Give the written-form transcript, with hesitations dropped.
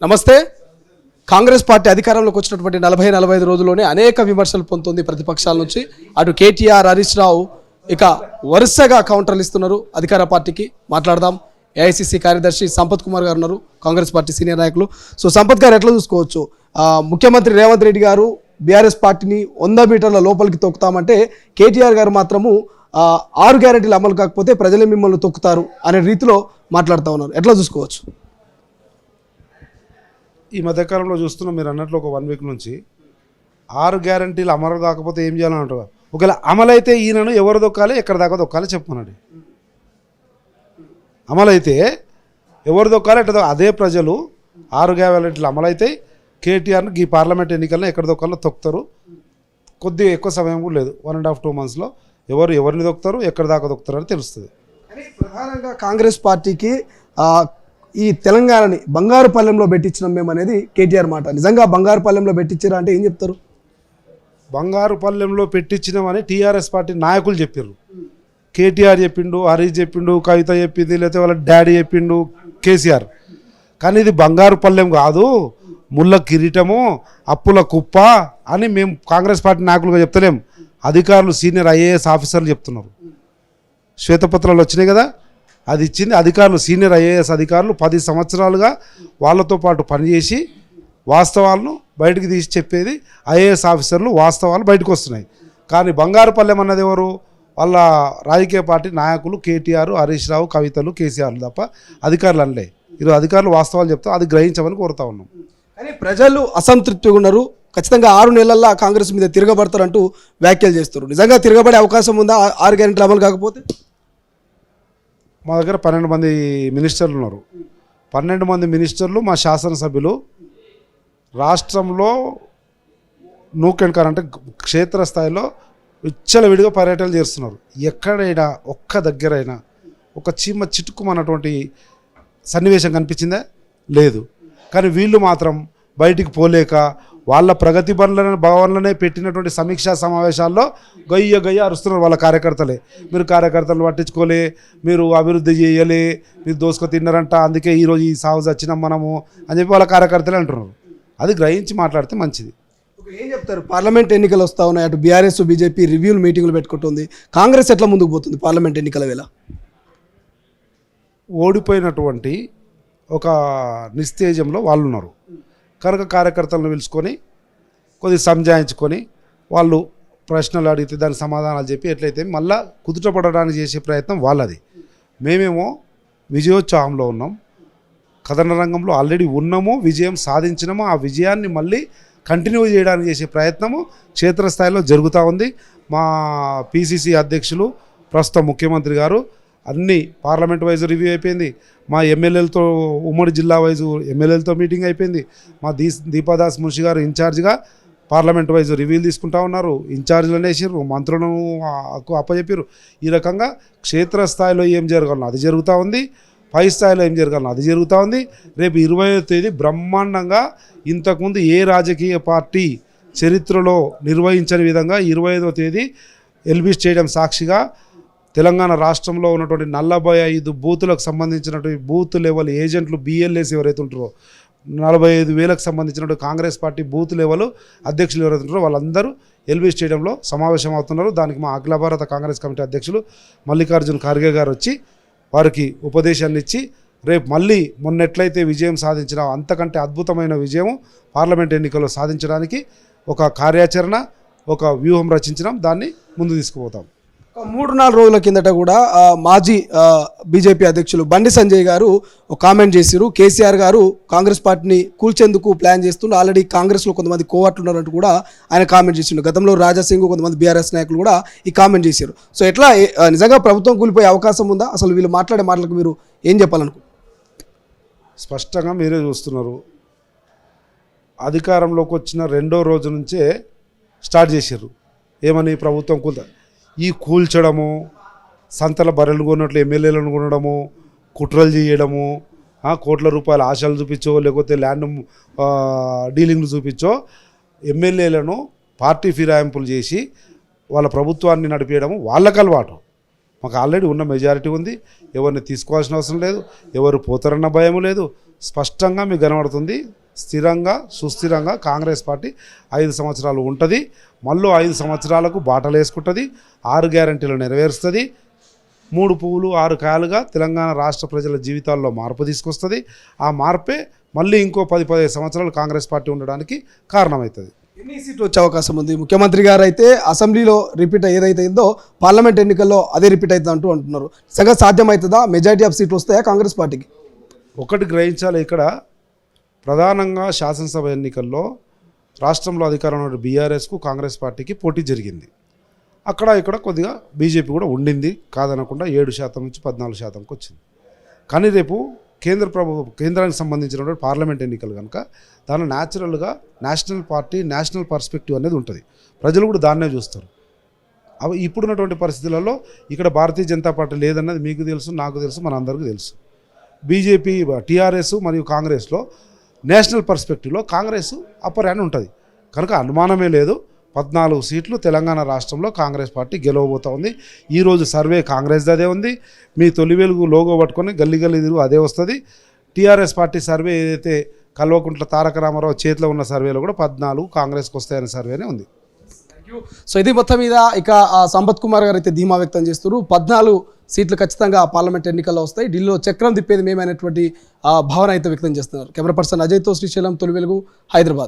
నమస్తే. కాంగ్రెస్ పార్టీ అధికారంలోకి వచ్చినటువంటి 40-45 రోజుల్లోనే అనేక విమర్శలు పొందుతుంది ప్రతిపక్షాల నుంచి. అటు కేటీఆర్, హరీష్ రావు ఇక వరుసగా కౌంటర్లు ఇస్తున్నారు అధికార పార్టీకి. మాట్లాడదాం. ఏఐసిసి కార్యదర్శి సంపత్ కుమార్ గారు ఉన్నారు, కాంగ్రెస్ పార్టీ సీనియర్ నాయకులు. సో సంపత్ గారు, ఎట్లా చూసుకోవచ్చు ముఖ్యమంత్రి రేవంత్ రెడ్డి గారు బీఆర్ఎస్ పార్టీని 100 మీటర్ల లోపలికి తొక్కుతామంటే, కేటీఆర్ గారు మాత్రము 6 గ్యారెంటీలు అమలు కాకపోతే ప్రజలే మిమ్మల్ని తొక్కుతారు అనే రీతిలో మాట్లాడుతూ ఉన్నారు. ఎట్లా చూసుకోవచ్చు? ఈ మధ్యకాలంలో చూస్తున్నాం, మీరు అన్నట్లు ఒక 1 వీక్ నుంచి 6 గ్యారంటీలు అమలు కాకపోతే ఏం చేయాలని అంటారు. ఒకవేళ అమలైతే ఈయనను ఎవరు దొక్కాలి, ఎక్కడ దాకా దొక్కాలి చెప్పమనండి. అమలైతే ఎవరు దొక్కాలి, ఎట్లా అదే ప్రజలు 6 గ్యారంటీలు అమలైతే కేటీఆర్ను ఈ పార్లమెంట్ ఎన్నికల్లో ఎక్కడ దొక్కాలో తొక్కుతారు. కొద్దిగా ఎక్కువ సమయం కూడా లేదు, 1.5-2 మంత్స్లో ఎవరిని దొక్కుతారు, ఎక్కడ దాకా దొక్కుతారు అని తెలుస్తుంది. ప్రధానంగా కాంగ్రెస్ పార్టీకి ఈ తెలంగాణని బంగారు పల్లెంలో పెట్టించినాం మేము అనేది కేటీఆర్ మాట. నిజంగా బంగారు పల్లెంలో పెట్టించారా అంటే ఏం చెప్తారు? బంగారు పల్లెంలో పెట్టించినామని టీఆర్ఎస్ పార్టీ నాయకులు చెప్పారు. కేటీఆర్ చెప్పిండు, హరీష్ చెప్పిండు, కవిత చెప్పింది, లేకపోతే వాళ్ళ డాడీ చెప్పిండు, కేసీఆర్. కానీ ఇది బంగారు పల్లెం కాదు, ముళ్ళ కిరీటము, అప్పుల కుప్ప అని మేము కాంగ్రెస్ పార్టీ నాయకులుగా చెప్తలేం. అధికారులు, సీనియర్ ఐఏఎస్ ఆఫీసర్లు చెప్తున్నారు. శ్వేతపత్రాలు వచ్చినాయి కదా, అది ఇచ్చింది అధికారులు. సీనియర్ ఐఏఎస్ అధికారులు 10 సంవత్సరాలుగా వాళ్ళతో పాటు పనిచేసి వాస్తవాలను బయటకు తీసి చెప్పేది ఐఏఎస్ ఆఫీసర్లు. వాస్తవాలు బయటకు వస్తున్నాయి. కానీ బంగారుపల్లెం అన్నది ఎవరు? వాళ్ళ రాజకీయ పార్టీ నాయకులు కేటీఆర్, హరీష్ రావు, కవితలు, కేసీఆర్లు తప్ప అధికారులు అనలే. ఈరోజు అధికారులు వాస్తవాలు చెప్తా, అది గ్రహించమని కోరుతా ఉన్నాం. కానీ ప్రజలు అసంతృప్తిగా ఉన్నారు. ఖచ్చితంగా 6 నెలల్లో కాంగ్రెస్ మీద తిరగబడతారంటూ వ్యాఖ్యలు చేస్తారు. నిజంగా తిరగబడే అవకాశం ఉందా 6 గ్యారెంటీలు అమలు కాకపోతే? మా దగ్గర 12 మంది మినిస్టర్లు ఉన్నారు. 12 మంది మినిస్టర్లు మా శాసనసభ్యులు రాష్ట్రంలో అంటే క్షేత్రస్థాయిలో విచ్చలవిడిగా పర్యటనలు చేస్తున్నారు. ఎక్కడైనా ఒక్క దగ్గరైనా ఒక చీమ చిటుకుమన్నటువంటి సన్నివేశం కనిపించిందా? లేదు. కానీ వీళ్ళు మాత్రం బయటికి పోలేక వాళ్ళ ప్రగతి భవన్లనే పెట్టినటువంటి సమీక్షా సమావేశాల్లో గయ్య అరుస్తున్నారు వాళ్ళ కార్యకర్తలే. మీరు కార్యకర్తలు పట్టించుకోలే, మీరు అభివృద్ధి చేయలే, మీరు దోసుకు తిన్నారంట, అందుకే ఈరోజు ఈ సాగు వచ్చినాం మనము అని చెప్పి వాళ్ళ కార్యకర్తలే అంటున్నారు. అది గ్రహించి మాట్లాడితే మంచిది. ఏం చెప్తారు? పార్లమెంట్ ఎన్నికలు వస్తూ ఉన్నాయి, అటు బీఆర్ఎస్ బీజేపీ రివ్యూలు మీటింగ్లు పెట్టుకుంటుంది. కాంగ్రెస్ ఎట్లా ముందుకు పోతుంది పార్లమెంట్ ఎన్నికల వేళ? ఓడిపోయినటువంటి ఒక నిస్తేజంలో వాళ్ళు ఉన్నారు కనుక కార్యకర్తలను పిలుచుకొని కొద్దిగా సంజాయించుకొని వాళ్ళు ప్రశ్నలు అడిగితే దానికి సమాధానాలు చెప్పి ఎట్లయితే మళ్ళా కుదుటపడడానికి చేసే ప్రయత్నం వాళ్ళది. మేమేమో విజయోత్సాహంలో ఉన్నాం, కథన రంగంలో ఆల్రెడీ ఉన్నాము, విజయం సాధించినాము. ఆ విజయాన్ని మళ్ళీ కంటిన్యూ చేయడానికి చేసే ప్రయత్నము క్షేత్రస్థాయిలో జరుగుతూ ఉంది. మా పిసిసి అధ్యక్షులు ప్రస్తుత ముఖ్యమంత్రి గారు అన్ని పార్లమెంట్ వైజ్ రివ్యూ అయిపోయింది. మా ఎమ్మెల్యేలతో ఉమ్మడి జిల్లా వైజు ఎమ్మెల్యేలతో మీటింగ్ అయిపోయింది. మా దీపాదాస్ మున్షి గారు ఇన్ఛార్జ్గా పార్లమెంట్ వైజ్ రివ్యూలు తీసుకుంటా ఉన్నారు. ఇన్ఛార్జ్లను వేసారు, మంత్రులను అప్పచెప్పారు. ఈ రకంగా క్షేత్రస్థాయిలో ఏం జరగాలనో అది జరుగుతూ ఉంది, పై స్థాయిలో ఏం జరగాలనో అది జరుగుతూ ఉంది. రేపు 20వ తేదీ బ్రహ్మాండంగా ఇంతకుముందు ఏ రాజకీయ పార్టీ చరిత్రలో నిర్వహించని విధంగా 25వ తేదీ ఎల్బీ స్టేడియం సాక్షిగా తెలంగాణ రాష్ట్రంలో ఉన్నటువంటి 45 బూతులకు సంబంధించినటువంటి బూత్ లెవెల్ ఏజెంట్లు బిఎల్ఏస్ ఎవరైతే ఉంటారో 45,000కు సంబంధించినటువంటి కాంగ్రెస్ పార్టీ బూత్ లెవెల్ అధ్యక్షులు ఎవరైతే ఉంటారో వాళ్ళందరూ ఎల్బీ స్టేడియంలో సమావేశం అవుతున్నారు. దానికి మా అఖిల భారత కాంగ్రెస్ కమిటీ అధ్యక్షులు మల్లికార్జున్ ఖార్గే గారు వచ్చి వారికి ఉపదేశాన్ని ఇచ్చి రేపు మళ్ళీ మొన్నెట్లయితే విజయం సాధించినా అంతకంటే అద్భుతమైన విజయం పార్లమెంట్ ఎన్నికల్లో సాధించడానికి ఒక కార్యాచరణ, ఒక వ్యూహం రచించడం, దాన్ని ముందు తీసుకుపోతాం. 3-4 రోజుల కిందట కూడా మాజీ బీజేపీ అధ్యక్షులు బండి సంజయ్ గారు ఒక కామెంట్ చేశారు. కేసీఆర్ గారు కాంగ్రెస్ పార్టీని కూల్చేందుకు ప్లాన్ చేస్తుండే, ఆల్రెడీ కాంగ్రెస్లో కొంతమంది కోవట్లు ఉన్నారంటూ కూడా ఆయన కామెంట్ చేసిండు. గతంలో రాజాసింగ్, కొంతమంది బీఆర్ఎస్ నాయకులు కూడా ఈ కామెంట్ చేశారు. సో ఎట్లా నిజంగా ప్రభుత్వం కూలిపోయే అవకాశం ఉందా? అసలు వీళ్ళు మాట్లాడే మాటలకు మీరు ఏం చెప్పాలనుకుంటున్నారు? స్పష్టంగా మీరే చూస్తున్నారు. అధికారంలోకి వచ్చిన 2వ రోజు నుంచే స్టార్ట్ చేశారు. ఏమని? ప్రభుత్వం ఈ కూల్చడము, సంతల బర్రెలు కొన్నట్లు ఎమ్మెల్యేలను కొనడము, కుట్రలు చేయడము, కోట్ల రూపాయల ఆశలు చూపించో, లేకపోతే ల్యాండ్ డీలింగ్లు చూపించో ఎమ్మెల్యేలను పార్టీ ఫిరాయింపులు చేసి వాళ్ళ ప్రభుత్వాన్ని నడిపేయడము వాళ్ళకి అలవాటు. మాకు ఆల్రెడీ ఉన్న మెజారిటీ ఉంది, ఎవరిని తీసుకోవాల్సిన అవసరం లేదు, ఎవరు పోతారన్న భయం లేదు. స్పష్టంగా మీకు కనబడుతుంది, స్థిరంగా సుస్థిరంగా కాంగ్రెస్ పార్టీ 5 సంవత్సరాలు ఉంటుంది. మళ్ళీ 5 సంవత్సరాలకు బాటలు వేసుకుంటుంది, 6 గ్యారంటీలు నెరవేరుస్తుంది. 3 పువ్వులు 6 కాయలుగా తెలంగాణ రాష్ట్ర ప్రజల జీవితాల్లో మార్పు తీసుకొస్తుంది. ఆ మార్పే మళ్ళీ ఇంకో 10-15 సంవత్సరాలు కాంగ్రెస్ పార్టీ ఉండడానికి కారణమవుతుంది. ఎన్ని సీట్లు వచ్చే అవకాశం ఉంది? ముఖ్యమంత్రి గారు అయితే అసెంబ్లీలో రిపీట్ ఏదైతే అయిందో పార్లమెంట్ ఎన్నికల్లో అదే రిపీట్ అవుతుంది అంటున్నారు. సగం సాధ్యమవుతుందా? మెజారిటీ ఆఫ్ సీట్లు వస్తాయా కాంగ్రెస్ పార్టీకి? ఒకటి గ్రహించాలి, ఇక్కడ ప్రధానంగా శాసనసభ ఎన్నికల్లో రాష్ట్రంలో అధికారంలో ఉన్న బీఆర్ఎస్కు కాంగ్రెస్ పార్టీకి పోటీ జరిగింది. అక్కడ ఇక్కడ కొద్దిగా బీజేపీ కూడా ఉండింది, కాదనకుండా 7% నుంచి 14%కు వచ్చింది. కానీ రేపు కేంద్రానికి సంబంధించినటువంటి పార్లమెంట్ ఎన్నికలు కనుక దానిలో న్యాచురల్గా నేషనల్ పార్టీ, నేషనల్ పర్స్పెక్టివ్ అనేది ఉంటుంది. ప్రజలు కూడా దాన్నే చూస్తారు. అవి ఇప్పుడున్నటువంటి పరిస్థితులలో ఇక్కడ భారతీయ జనతా పార్టీ లేదన్నది మీకు తెలుసు, నాకు తెలుసు, మనందరికీ తెలుసు. బీజేపీ, టీఆర్ఎస్ మరియు కాంగ్రెస్లో నేషనల్ పర్స్పెక్టివ్లో కాంగ్రెస్ అప్పర్ హ్యాండ్ ఉంటుంది. కనుక అనుమానమే లేదు, 14 సీట్లు తెలంగాణ రాష్ట్రంలో కాంగ్రెస్ పార్టీ గెలవబోతూ ఉంది. ఈరోజు సర్వే కాంగ్రెస్ అదే ఉంది. మీ తొలి వెలుగు లోగో పట్టుకొని గల్లీ గల్లీ తిరుగు అదే వస్తుంది. టీఆర్ఎస్ పార్టీ సర్వే ఏదైతే కల్వకుంట్ల తారక రామారావు చేతిలో ఉన్న సర్వేలో కూడా 14 కాంగ్రెస్కి వస్తాయనే సర్వేనే ఉంది. సో ఇది మొత్తం మీద ఇక సంపత్ కుమార్ గారు అయితే ధీమా వ్యక్తం చేస్తున్నారు. 14 సీట్లు ఖచ్చితంగా పార్లమెంట్ ఎన్నికల్లో వస్తాయి, ఢిల్లీలో చక్రం తిప్పేది మేమైనటువంటి భావన అయితే వ్యక్తం చేస్తున్నారు. కెమెరా పర్సన్ అజయ్తో శ్రీశైలం, తొలి వెలుగు, హైదరాబాద్.